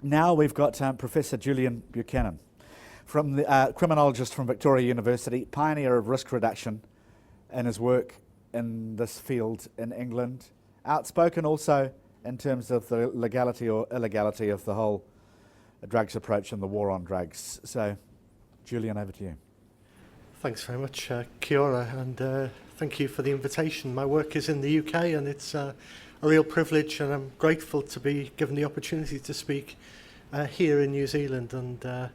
Now we've got Professor Julian Buchanan, from the criminologist from Victoria University, pioneer of risk reduction in his work in this field in England, outspoken also in terms of the legality or illegality of the whole drugs approach and the war on drugs. So, Julian, over to you. Thanks very much, kia ora, and thank you for the invitation. My work is in the UK, and it's a real privilege, and I'm grateful to be given the opportunity to speak here in New Zealand, and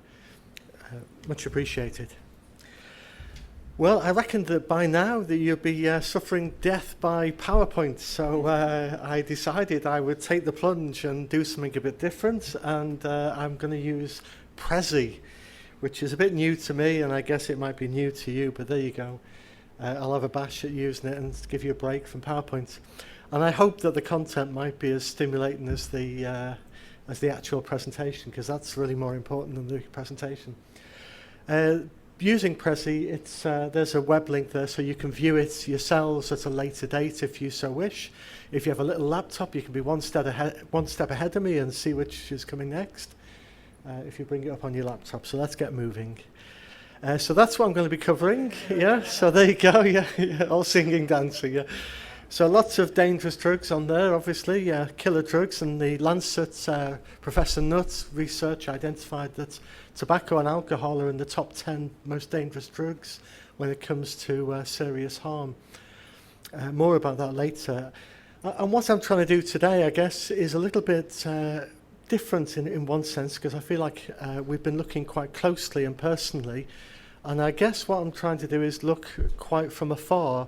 much appreciated. Well, I reckon that by now that you'll be suffering death by PowerPoint, so I decided I would take the plunge and do something a bit different, and I'm going to use Prezi, which is a bit new to me, and I guess it might be new to you, but there you go. I'll have a bash at using it and give you a break from PowerPoint. And I hope that the content might be as stimulating as the actual presentation, because that's really more important than the presentation. Using Prezi, there's a web link there, so you can view it yourselves at a later date if you so wish. If you have a little laptop, you can be one step ahead of me and see which is coming next. If you bring it up on your laptop. So let's get moving. So that's what I'm going to be covering. Yeah. So there you go. Yeah. All singing, dancing. Yeah. So lots of dangerous drugs on there, obviously, killer drugs, and the Lancet Professor Nutt's research identified that tobacco and alcohol are in the top 10 most dangerous drugs when it comes to serious harm. More about that later. And what I'm trying to do today, I guess, is a little bit different in one sense, because I feel like we've been looking quite closely and personally, and I guess what I'm trying to do is look quite from afar,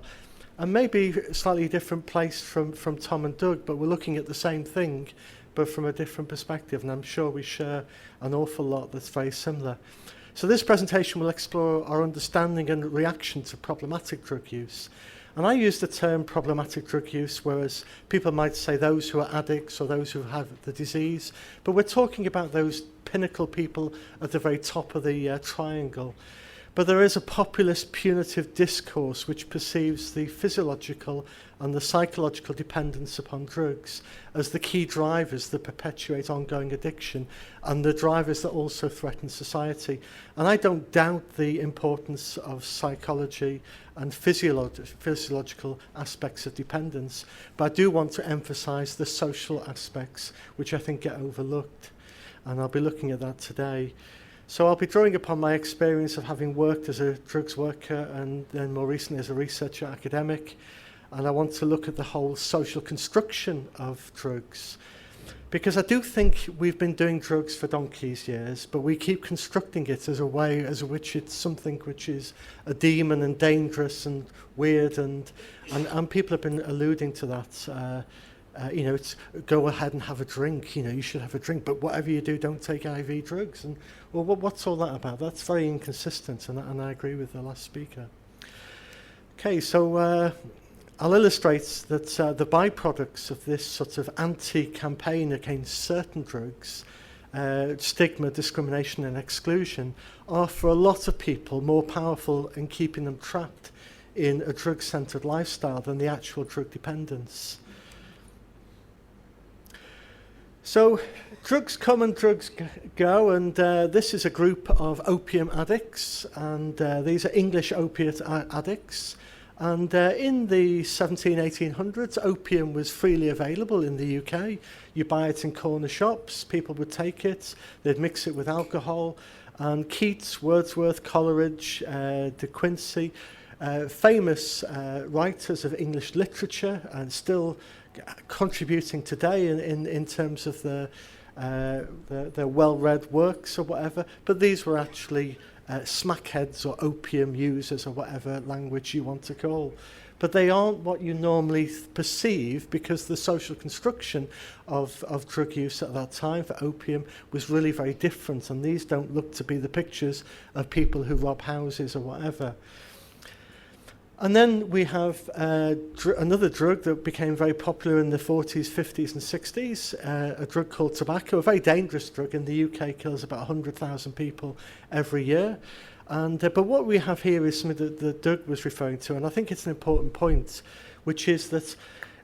and maybe a slightly different place from Tom and Doug, but we're looking at the same thing, but from a different perspective, and I'm sure we share an awful lot that's very similar. So this presentation will explore our understanding and reaction to problematic drug use. And I use the term problematic drug use, whereas people might say those who are addicts or those who have the disease, but we're talking about those pinnacle people at the very top of the triangle. But there is a populist punitive discourse which perceives the physiological and the psychological dependence upon drugs as the key drivers that perpetuate ongoing addiction and the drivers that also threaten society. And I don't doubt the importance of psychology and physiological aspects of dependence, but I do want to emphasize the social aspects which I think get overlooked. And I'll be looking at that today. So I'll be drawing upon my experience of having worked as a drugs worker and then more recently as a researcher academic, and I want to look at the whole social construction of drugs, because I do think we've been doing drugs for donkey's years, but we keep constructing it as a way as which it's something which is a demon and dangerous and weird, and people have been alluding to that. It's go ahead and have a drink, you should have a drink, but whatever you do, don't take IV drugs. And well, what's all that about? That's very inconsistent, and I agree with the last speaker. Okay, so I'll illustrate that the byproducts of this sort of anti-campaign against certain drugs, stigma, discrimination and exclusion, are for a lot of people more powerful in keeping them trapped in a drug-centred lifestyle than the actual drug dependence. So drugs come and drugs go, and this is a group of opium addicts, and these are English opiate addicts. And in the 1800s, opium was freely available in the UK. You buy it in corner shops, people would take it, they'd mix it with alcohol, and Keats, Wordsworth, Coleridge, De Quincey, famous writers of English literature, and still contributing today in terms of their well-read works or whatever, but these were actually smackheads or opium users or whatever language you want to call. But they aren't what you normally perceive, because the social construction of drug use at that time for opium was really very different, and these don't look to be the pictures of people who rob houses or whatever. And then we have another drug that became very popular in the 40s, 50s and 60s, a drug called tobacco, a very dangerous drug. In the UK, kills about 100,000 people every year. And but what we have here is something that Doug was referring to, and I think it's an important point, which is that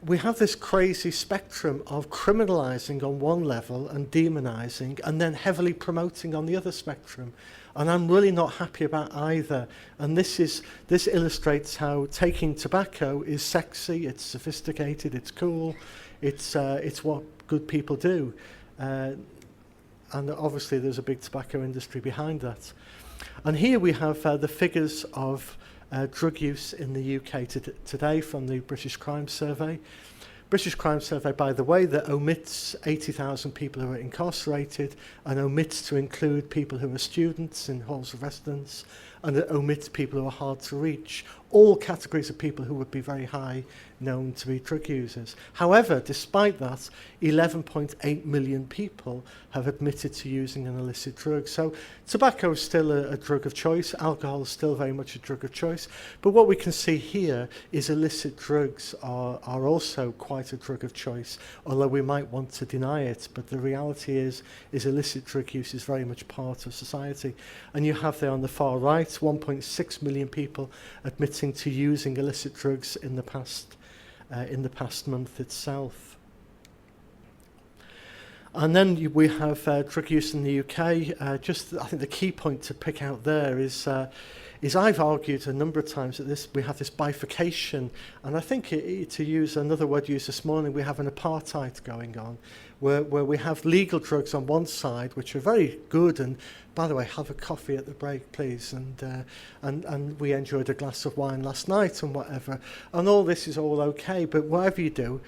we have this crazy spectrum of criminalising on one level and demonising and then heavily promoting on the other spectrum. And I'm really not happy about either. And this illustrates how taking tobacco is sexy, it's sophisticated, it's cool, it's what good people do. And obviously there's a big tobacco industry behind that. And here we have the figures of drug use in the UK today from the British Crime Survey. British Crime Survey, by the way, that omits 80,000 people who are incarcerated and omits to include people who are students in halls of residence, and it omits people who are hard to reach, all categories of people who would be very high known to be drug users. However, despite that, 11.8 million people have admitted to using an illicit drug. So tobacco is still a drug of choice, alcohol is still very much a drug of choice, but what we can see here is illicit drugs are also quite a drug of choice, although we might want to deny it, but the reality is illicit drug use is very much part of society. And you have there on the far right, 1.6 million people admitting to using illicit drugs in the past month itself. And then we have drug use in the UK. I think the key point to pick out there is I've argued a number of times that we have this bifurcation, and I think to use another word used this morning, we have an apartheid going on, where we have legal drugs on one side, which are very good, and by the way, have a coffee at the break, please, and we enjoyed a glass of wine last night and whatever, and all this is all okay, but whatever you do,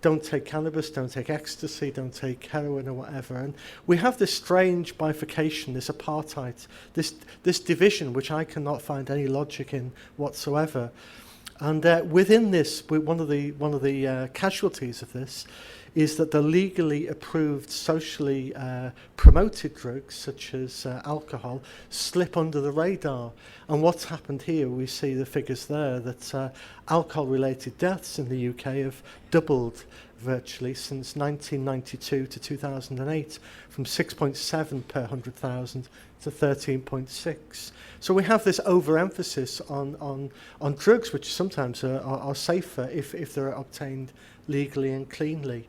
don't take cannabis, don't take ecstasy, don't take heroin or whatever. And we have this strange bifurcation, this apartheid, this division, which I cannot find any logic in whatsoever. And within this, one of the casualties of this is that the legally approved, socially promoted drugs, such as alcohol, slip under the radar. And what's happened here, we see the figures there, that alcohol-related deaths in the UK have doubled virtually since 1992 to 2008, from 6.7 per 100,000 to 13.6. So we have this overemphasis on drugs, which sometimes are safer if they're obtained legally and cleanly,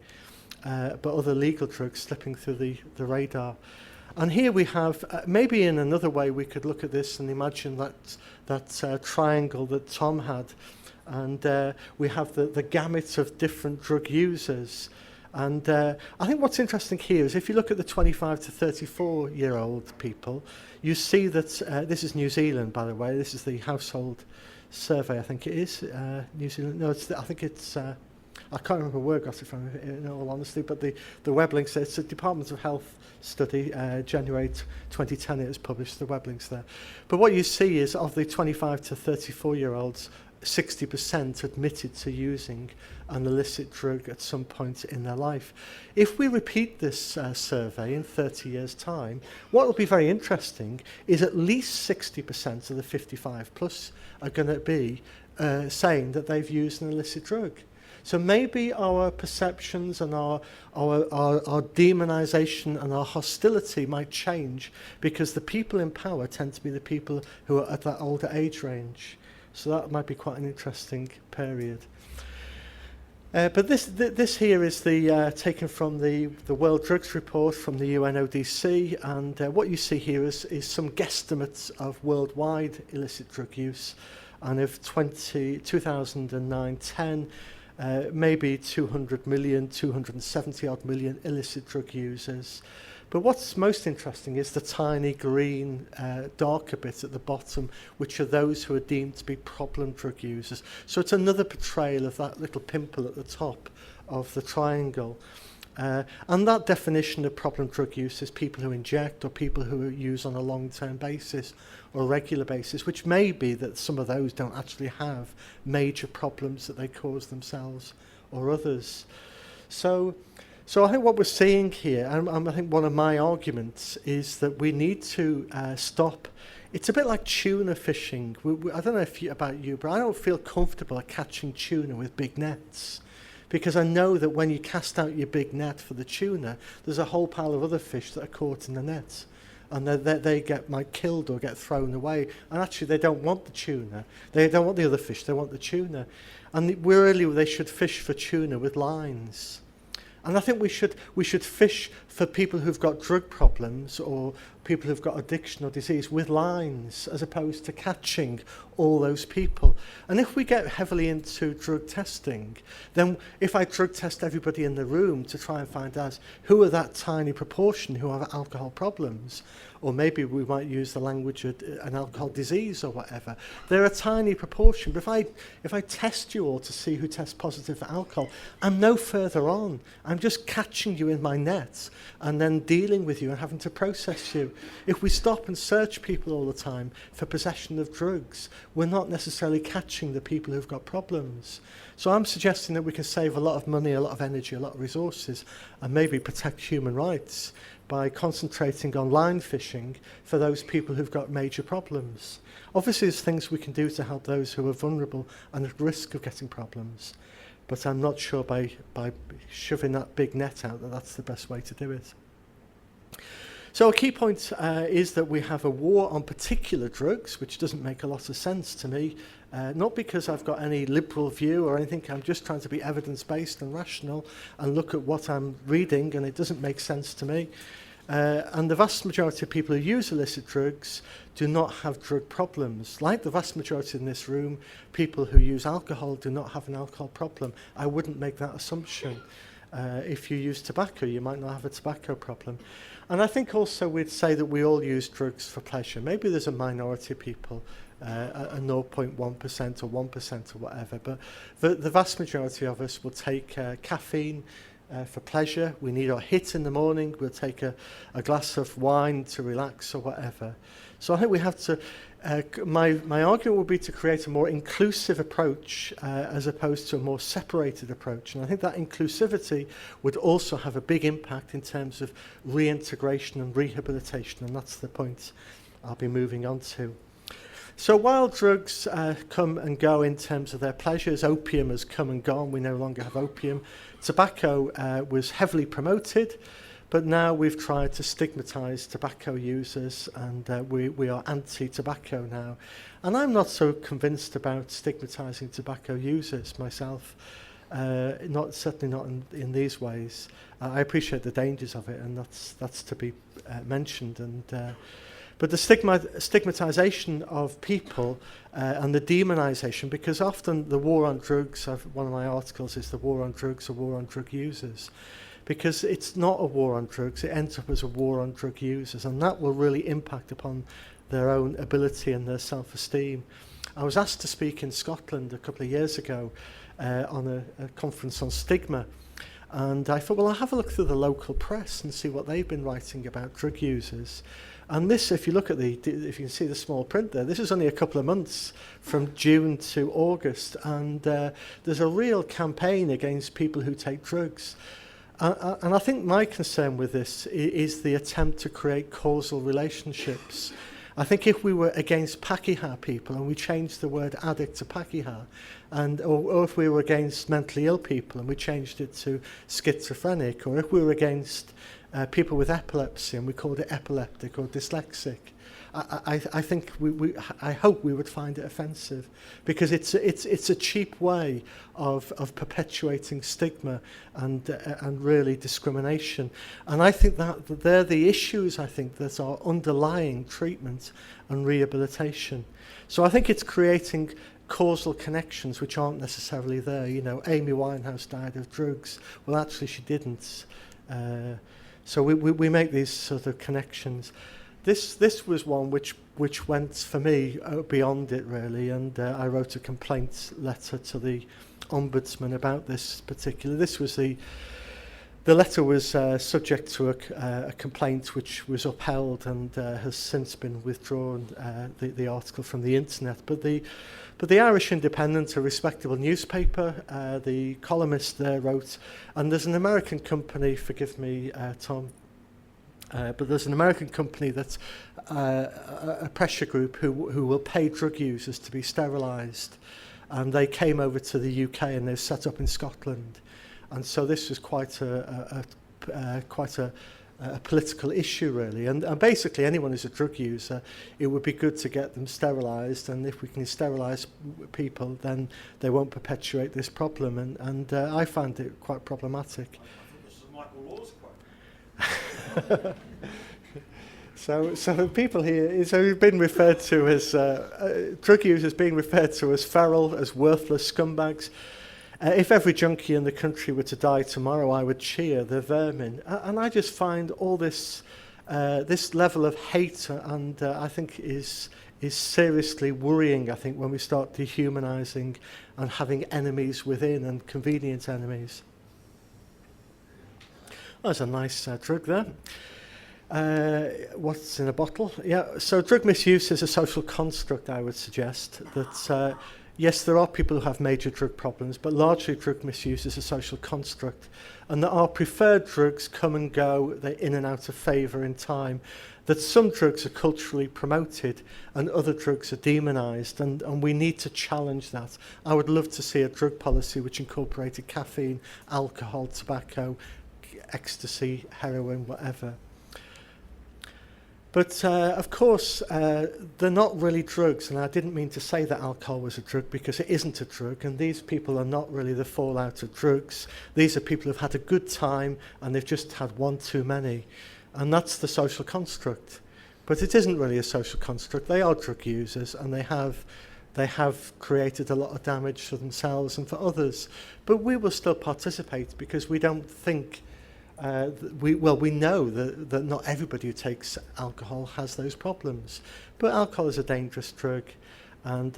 but other legal drugs slipping through the radar. And here we have, maybe in another way we could look at this and imagine that triangle that Tom had, and we have the gamut of different drug users. And I think what's interesting here is if you look at the 25 to 34-year-old people, you see that, this is New Zealand, by the way, this is the household survey, I think it is, New Zealand, no, I think it's, I can't remember where I got it from, in all honesty, but the web link says it's a Department of Health study, January 2010 it was published, the web link's there. But what you see is of the 25 to 34-year-olds, 60% admitted to using an illicit drug at some point in their life. If we repeat this survey in 30 years' time, what will be very interesting is at least 60% of the 55 plus are going to be saying that they've used an illicit drug. So maybe our perceptions and our demonization and our hostility might change because the people in power tend to be the people who are at that older age range. So that might be quite an interesting period. But this here is taken from the World Drugs Report from the UNODC, and what you see here is some guesstimates of worldwide illicit drug use, and of 2009-10, maybe 200 million, 270 odd million illicit drug users. But what's most interesting is the tiny green darker bit at the bottom, which are those who are deemed to be problem drug users. So it's another portrayal of that little pimple at the top of the triangle. And that definition of problem drug use is people who inject or people who use on a long-term basis or regular basis, which may be that some of those don't actually have major problems that they cause themselves or others. So I think what we're seeing here, and I think one of my arguments, is that we need to stop. It's a bit like tuna fishing. I don't know about you, but I don't feel comfortable at catching tuna with big nets, because I know that when you cast out your big net for the tuna, there's a whole pile of other fish that are caught in the net. and they might killed or get thrown away. And actually, they don't want the tuna. They don't want the other fish. They want the tuna. And really, they should fish for tuna with lines. And I think we should fish for people who've got drug problems or people who've got addiction or disease with lines, as opposed to catching all those people. And if we get heavily into drug testing, then if I drug test everybody in the room to try and find out who are that tiny proportion who have alcohol problems, or maybe we might use the language of an alcohol disease or whatever. They're a tiny proportion, but if I test you all to see who tests positive for alcohol, I'm no further on. I'm just catching you in my nets and then dealing with you and having to process you. If we stop and search people all the time for possession of drugs, we're not necessarily catching the people who've got problems. So I'm suggesting that we can save a lot of money, a lot of energy, a lot of resources, and maybe protect human rights by concentrating on line fishing for those people who've got major problems. Obviously, there's things we can do to help those who are vulnerable and at risk of getting problems, but I'm not sure by shoving that big net out that that's the best way to do it. So a key point is that we have a war on particular drugs, which doesn't make a lot of sense to me, not because I've got any liberal view or anything. I'm just trying to be evidence-based and rational and look at what I'm reading, and it doesn't make sense to me. And the vast majority of people who use illicit drugs do not have drug problems. Like the vast majority in this room, people who use alcohol do not have an alcohol problem. I wouldn't make that assumption. If you use tobacco, you might not have a tobacco problem. And I think also we'd say that we all use drugs for pleasure. Maybe there's a minority of people, a 0.1% or 1% or whatever, but the vast majority of us will take caffeine for pleasure. We need our hit in the morning. We'll take a glass of wine to relax or whatever. So I think we have to, my argument would be to create a more inclusive approach as opposed to a more separated approach. And I think that inclusivity would also have a big impact in terms of reintegration and rehabilitation. And that's the point I'll be moving on to. So while drugs come and go in terms of their pleasures, opium has come and gone. We no longer have opium. Tobacco was heavily promoted, but now we've tried to stigmatise tobacco users, and we are anti-tobacco now. And I'm not so convinced about stigmatising tobacco users myself, certainly not in these ways. I appreciate the dangers of it, and that's to be mentioned. But the stigmatisation of people and the demonisation, because often the war on drugs, one of my articles is the war on drugs, a war on drug users. Because it's not a war on drugs, it ends up as a war on drug users, and that will really impact upon their own ability and their self-esteem. I was asked to speak in Scotland a couple of years ago on a conference on stigma, and I thought, well, I'll have a look through the local press and see what they've been writing about drug users. And this, if you look at if you can see the small print there, this is only a couple of months from June to August, and there's a real campaign against people who take drugs. And I think my concern with this is the attempt to create causal relationships. I think if we were against pakiha people and we changed the word addict to pakiha, or if we were against mentally ill people and we changed it to schizophrenic, or if we were against people with epilepsy and we called it epileptic or dyslexic, I think I hope we would find it offensive, because it's a cheap way of perpetuating stigma and really discrimination. And I think that they're the issues, I think, that are underlying treatment and rehabilitation. So I think it's creating causal connections which aren't necessarily there. You know, Amy Winehouse died of drugs. Well, actually she didn't. So we make these sort of connections. This was one which went, for me, beyond it, really, and I wrote a complaint letter to the Ombudsman about this particular. This was the letter was subject to a complaint which was upheld and has since been withdrawn, the article from the internet. But the Irish Independent, a respectable newspaper, the columnist there wrote, and there's an American company, forgive me, Tom, but there's an American company that's a pressure group who will pay drug users to be sterilised, and they came over to the UK and they're set up in Scotland, and so this was quite a a political issue, really. And basically, anyone who's a drug user, it would be good to get them sterilised. And if we can sterilise people, then they won't perpetuate this problem. And I find it quite problematic. I think this is a Michael Law's quote. So the people here, so we've been referred to as drug users being referred to as feral, as worthless scumbags. If every junkie in the country were to die tomorrow, I would cheer the vermin. And I just find all this this level of hate, and I think is seriously worrying. I think when we start dehumanising and having enemies within, and convenient enemies. There's a nice drug there. What's in a bottle? Yeah, so drug misuse is a social construct, I would suggest. That, yes, there are people who have major drug problems, but largely drug misuse is a social construct. And that our preferred drugs come and go, they're in and out of favour in time. That some drugs are culturally promoted and other drugs are demonised, and we need to challenge that. I would love to see a drug policy which incorporated caffeine, alcohol, tobacco, ecstasy, heroin, whatever. But of course, they're not really drugs, and I didn't mean to say that alcohol was a drug, because it isn't a drug, and these people are not really the fallout of drugs. These are people who've had a good time, and they've just had one too many, and that's the social construct. But it isn't really a social construct. They are drug users, and they have created a lot of damage for themselves and for others. But we will still participate, because we don't think we know that not everybody who takes alcohol has those problems, but alcohol is a dangerous drug, and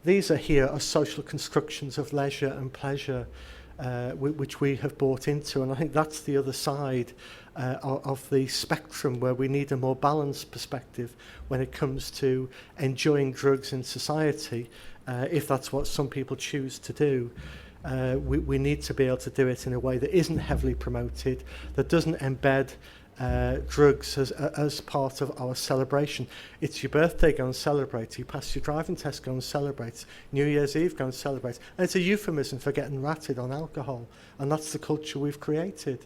these are social constructions of leisure and pleasure, which we have bought into, and I think that's the other side of the spectrum, where we need a more balanced perspective when it comes to enjoying drugs in society, if that's what some people choose to do. We need to be able to do it in a way that isn't heavily promoted, that doesn't embed drugs as part of our celebration. It's your birthday, go and celebrate. You pass your driving test, go and celebrate. New Year's Eve, go and celebrate. And it's a euphemism for getting ratted on alcohol. And that's the culture we've created.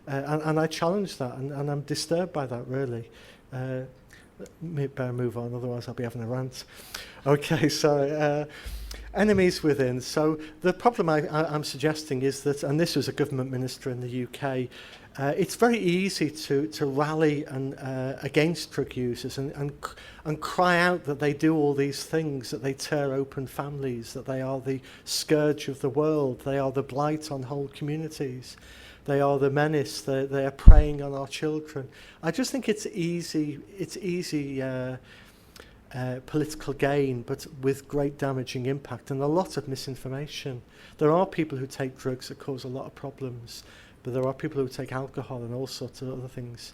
And I challenge that, and I'm disturbed by that, really. Better move on, otherwise I'll be having a rant. Okay, so enemies within. So the problem I'm suggesting is that, and this was a government minister in the UK, it's very easy to rally against drug users and cry out that they do all these things, that they tear open families, that they are the scourge of the world, they are the blight on whole communities. They are the menace. They are preying on our children. I just think it's easy political gain, but with great damaging impact and a lot of misinformation. There are people who take drugs that cause a lot of problems, but there are people who take alcohol and all sorts of other things.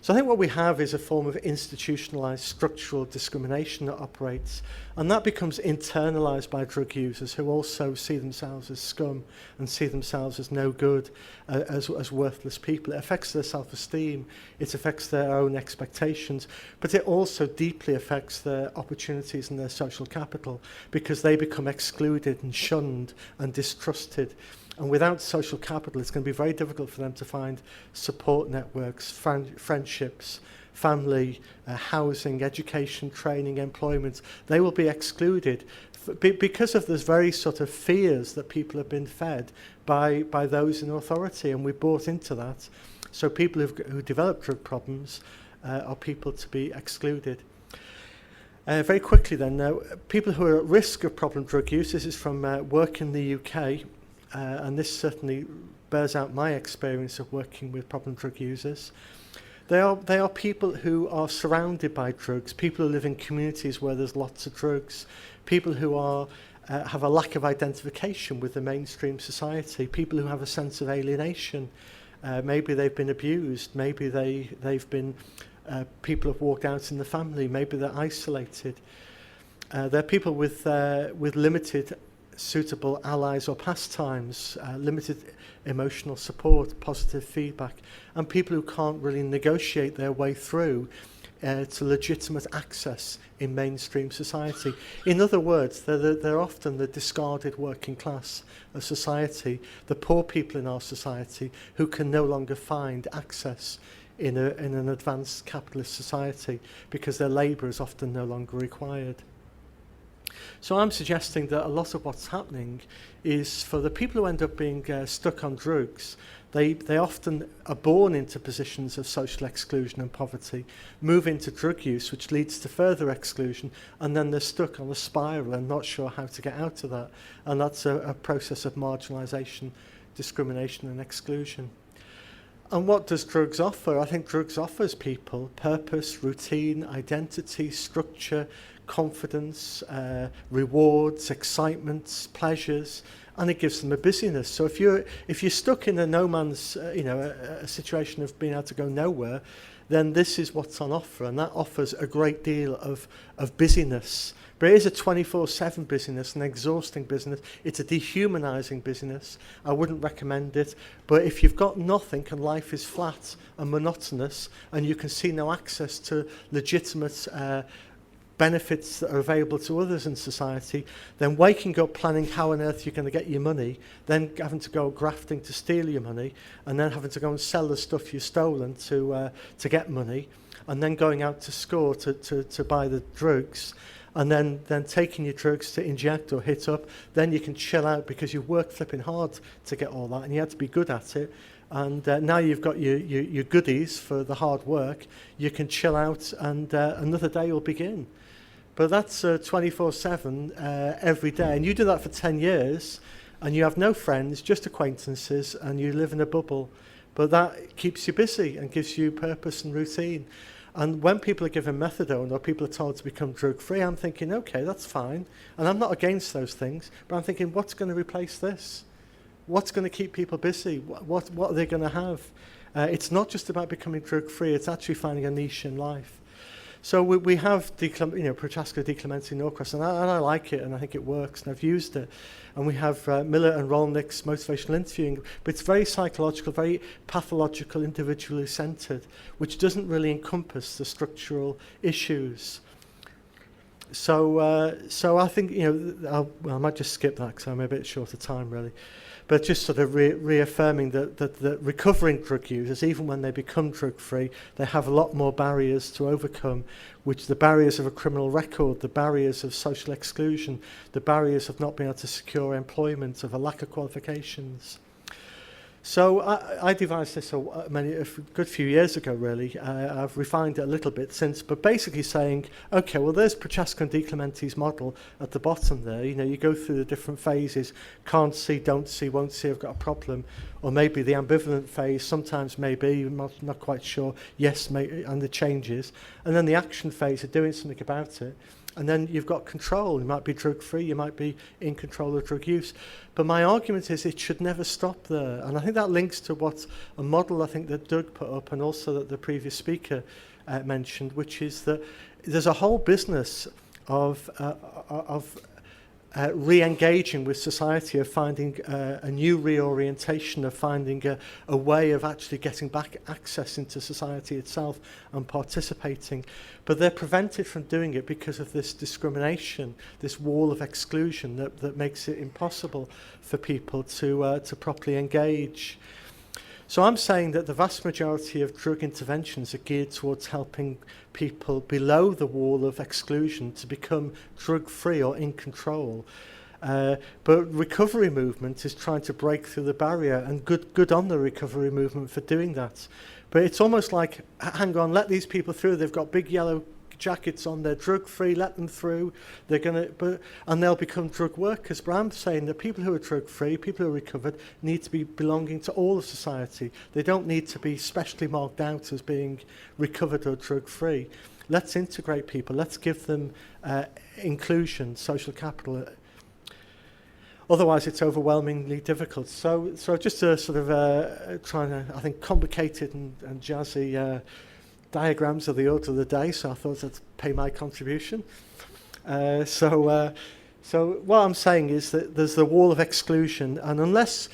So I think what we have is a form of institutionalised structural discrimination that operates, and that becomes internalised by drug users, who also see themselves as scum and see themselves as no good, as worthless people. It affects their self-esteem, it affects their own expectations, but it also deeply affects their opportunities and their social capital, because they become excluded and shunned and distrusted. And without social capital, it's going to be very difficult for them to find support networks, friendships, family, housing, education, training, employment. They will be excluded because of those very sort of fears that people have been fed by those in authority, and we bought into that. So people who develop drug problems are people to be excluded. Very quickly then, people who are at risk of problem drug use, this is from work in the UK. And this certainly bears out my experience of working with problem drug users. They are people who are surrounded by drugs, people who live in communities where there's lots of drugs, people who have a lack of identification with the mainstream society, people who have a sense of alienation. Maybe they've been abused, maybe they've been, people have walked out in the family, maybe they're isolated. They're people with limited suitable allies or pastimes, limited emotional support, positive feedback, and people who can't really negotiate their way through to legitimate access in mainstream society. In other words, they're often the discarded working class of society, the poor people in our society who can no longer find access in an advanced capitalist society, because their labour is often no longer required. So I'm suggesting that a lot of what's happening is for the people who end up being stuck on drugs, they often are born into positions of social exclusion and poverty, move into drug use, which leads to further exclusion, and then they're stuck on a spiral and not sure how to get out of that. And that's a process of marginalisation, discrimination and exclusion. And what does drugs offer? I think drugs offers people purpose, routine, identity, structure, confidence, rewards, excitements, pleasures, and it gives them a busyness. So if you're stuck in a no man's, a situation of being able to go nowhere, then this is what's on offer, and that offers a great deal of busyness. But it is a 24/7 busyness, an exhausting business. It's a dehumanising business. I wouldn't recommend it. But if you've got nothing and life is flat and monotonous, and you can see no access to legitimate benefits that are available to others in society, then waking up planning how on earth you're going to get your money, then having to go grafting to steal your money, and then having to go and sell the stuff you've stolen to get money, and then going out to score to buy the drugs, and then taking your drugs to inject or hit up, then you can chill out because you've worked flipping hard to get all that, and you had to be good at it. And now you've got your goodies for the hard work, you can chill out, and another day will begin. But that's 24/7 every day. And you do that for 10 years, and you have no friends, just acquaintances, and you live in a bubble. But that keeps you busy and gives you purpose and routine. And when people are given methadone or people are told to become drug-free, I'm thinking, okay, that's fine. And I'm not against those things, but I'm thinking, what's going to replace this? What's going to keep people busy? What are they going to have? It's not just about becoming drug-free, it's actually finding a niche in life. So we have Prochaska declemency Norcross, and I like it, and I think it works, and I've used it. And we have Miller and Rolnick's motivational interviewing, but it's very psychological, very pathological, individually centred, which doesn't really encompass the structural issues. So I think, I might just skip that because I'm a bit short of time, really. But just sort of reaffirming that recovering drug users, even when they become drug-free, they have a lot more barriers to overcome, which the barriers of a criminal record, the barriers of social exclusion, the barriers of not being able to secure employment, of a lack of qualifications. So I devised this a good few years ago, really. I've refined it a little bit since, but basically saying, okay, well, there's Prochaska and DiClementi's model at the bottom there. You go through the different phases: can't see, don't see, won't see, I've got a problem. Or maybe the ambivalent phase, sometimes maybe, not quite sure, yes, maybe, and the changes. And then the action phase of doing something about it. And then you've got control. You might be drug-free, you might be in control of drug use. But my argument is it should never stop there. And I think that links to what a model I think that Doug put up, and also that the previous speaker mentioned, which is that there's a whole business of re-engaging with society, of finding a new reorientation, of finding a way of actually getting back access into society itself and participating. But they're prevented from doing it because of this discrimination, this wall of exclusion that makes it impossible for people to properly engage. So I'm saying that the vast majority of drug interventions are geared towards helping people below the wall of exclusion to become drug-free or in control. But recovery movement is trying to break through the barrier, and good on the recovery movement for doing that. But it's almost like, hang on, let these people through. They've got big yellow jackets on, they're drug-free, let them through. And they'll become drug workers. But I'm saying that people who are drug-free, people who are recovered, need to be belonging to all of society. They don't need to be specially marked out as being recovered or drug-free. Let's integrate people. Let's give them inclusion, social capital. Otherwise, it's overwhelmingly difficult. So just to sort of try and, I think, complicated and jazzy diagrams of the order of the day, so I thought I'd pay my contribution. So what I'm saying is that there's the wall of exclusion, and unless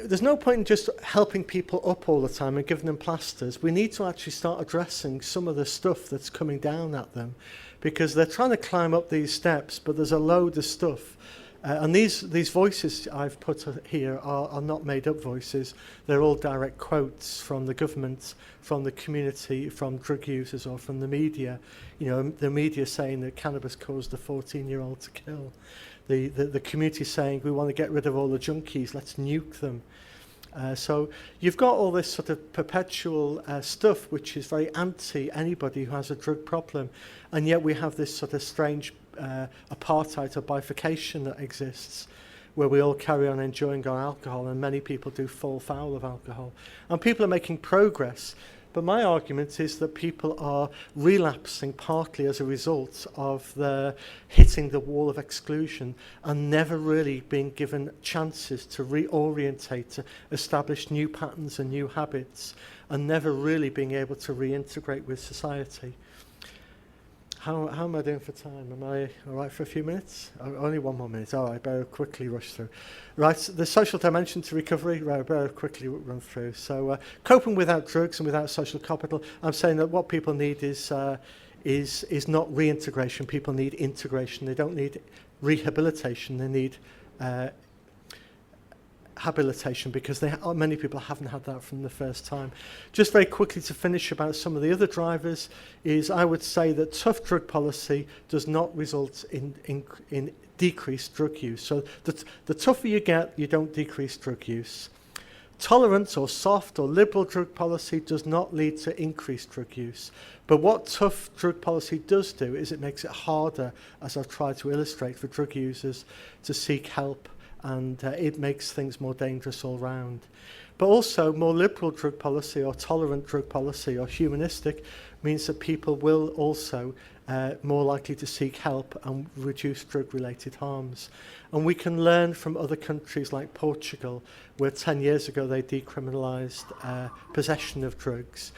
there's no point in just helping people up all the time and giving them plasters. We need to actually start addressing some of the stuff that's coming down at them, because they're trying to climb up these steps, but there's a load of stuff And these voices I've put here are not made-up voices. They're all direct quotes from the government, from the community, from drug users, or from the media. You know, the media saying that cannabis caused a 14-year-old to kill. The community saying we want to get rid of all the junkies, let's nuke them. So you've got all this sort of perpetual stuff which is very anti anybody who has a drug problem, and yet we have this sort of strange apartheid or bifurcation that exists where we all carry on enjoying our alcohol, and many people do fall foul of alcohol. And people are making progress, but my argument is that people are relapsing partly as a result of the hitting the wall of exclusion and never really being given chances to reorientate, to establish new patterns and new habits, and never really being able to reintegrate with society. How am I doing for time? Am I all right for a few minutes? Only one more minute. All right, better quickly rush through. Right, the social dimension to recovery, right, better quickly run through. So coping without drugs and without social capital, I'm saying that what people need is not reintegration. People need integration. They don't need rehabilitation. They need habilitation, because many people haven't had that from the first time. Just very quickly to finish about some of the other drivers is I would say that tough drug policy does not result in decreased drug use. So the tougher you get, you don't decrease drug use. Tolerant or soft or liberal drug policy does not lead to increased drug use. But what tough drug policy does do is it makes it harder, as I've tried to illustrate, for drug users to seek help, and it makes things more dangerous all round. But also more liberal drug policy or tolerant drug policy or humanistic means that people will also more likely to seek help and reduce drug-related harms. And we can learn from other countries like Portugal, where 10 years ago they decriminalised possession of drugs.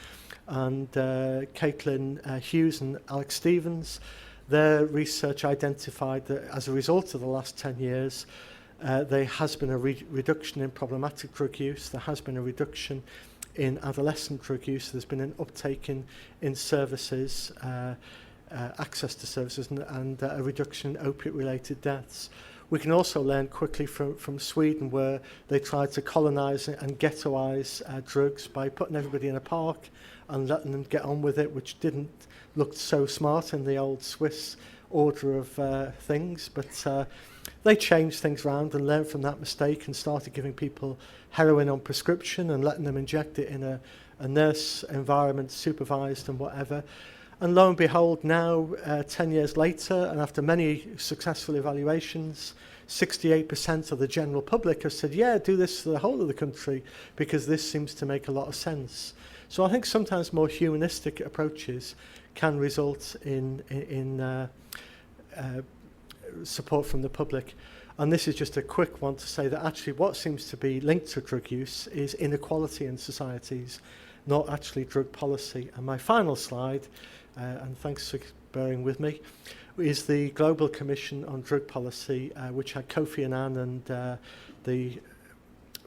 And Caitlin Hughes and Alex Stevens, their research identified that as a result of the last 10 years, there has been a reduction in problematic drug use. There has been a reduction in adolescent drug use. There's been an uptake in services, access to services, and a reduction in opiate-related deaths. We can also learn quickly from Sweden, where they tried to colonise and ghettoise drugs by putting everybody in a park and letting them get on with it, which didn't look so smart in the old Swiss order of things. But they changed things around and learned from that mistake and started giving people heroin on prescription and letting them inject it in a nurse environment, supervised and whatever. And lo and behold, now, 10 years later, and after many successful evaluations, 68% of the general public have said, yeah, do this for the whole of the country, because this seems to make a lot of sense. So I think sometimes more humanistic approaches can result in support from the public. And this is just a quick one to say that actually what seems to be linked to drug use is inequality in societies, not actually drug policy. And my final slide, and thanks for bearing with me, is the Global Commission on Drug Policy, which had Kofi Annan and the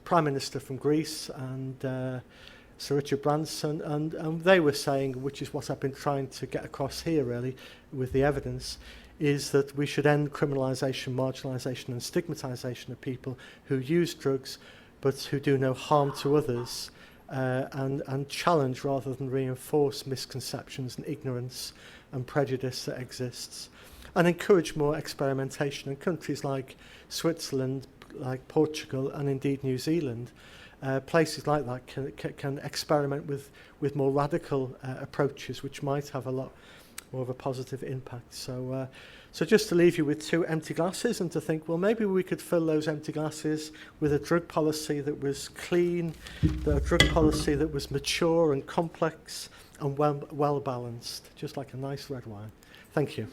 Prime Minister from Greece and Sir Richard Branson, and they were saying, which is what I've been trying to get across here really with the evidence, is that we should end criminalisation, marginalisation and stigmatisation of people who use drugs but who do no harm to others, and challenge rather than reinforce misconceptions and ignorance and prejudice that exists, and encourage more experimentation in countries like Switzerland, like Portugal and indeed New Zealand. Places like that can experiment with more radical approaches which might have a lot more of a positive impact. So just to leave you with two empty glasses and to think, well, maybe we could fill those empty glasses with a drug policy that was clean, a drug policy that was mature and complex and well balanced, just like a nice red wine. Thank you.